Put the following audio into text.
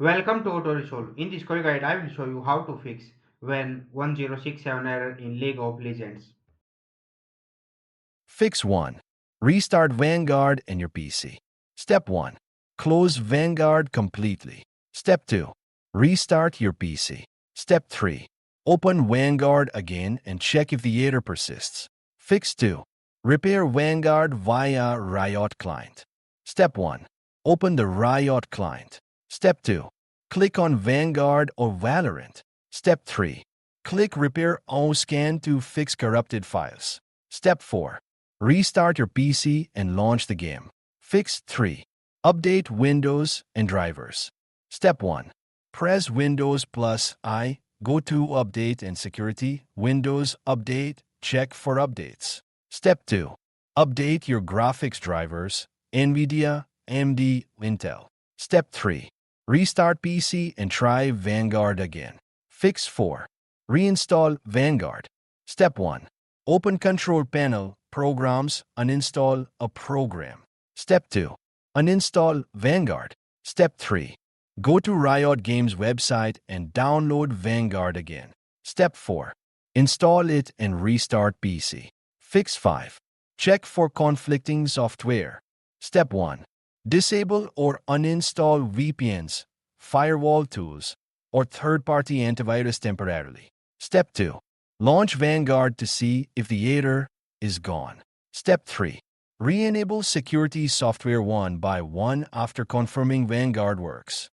Welcome to Auto Resolve. In this quick guide, I will show you how to fix when 1067 error in League of Legends. Fix 1. Restart Vanguard in your PC. Step 1. Close Vanguard completely. Step 2. Restart your PC. Step 3. Open Vanguard again and check if the error persists. Fix 2. Repair Vanguard via Riot Client. Step 1. Open the Riot Client. Step 2. Click on Vanguard or Valorant. Step 3. Click Repair or Scan to fix corrupted files. Step 4. Restart your PC and launch the game. Fix 3. Update Windows and drivers. Step 1. Press Windows plus I, go to Update and Security, Windows Update, check for updates. Step 2. Update your graphics drivers, NVIDIA, AMD, Intel. Step 3. Restart PC and try Vanguard again. Fix 4. Reinstall Vanguard. Step 1. Open Control Panel, Programs, uninstall a program. Step 2. Uninstall Vanguard. Step 3. Go to Riot Games website and download Vanguard again. Step 4. Install it and restart PC. Fix 5. Check for conflicting software. Step 1. Disable or uninstall VPNs, firewall tools, or third-party antivirus temporarily. Step 2. Launch Vanguard to see if the error is gone. Step 3. Re-enable security software one by one after confirming Vanguard works.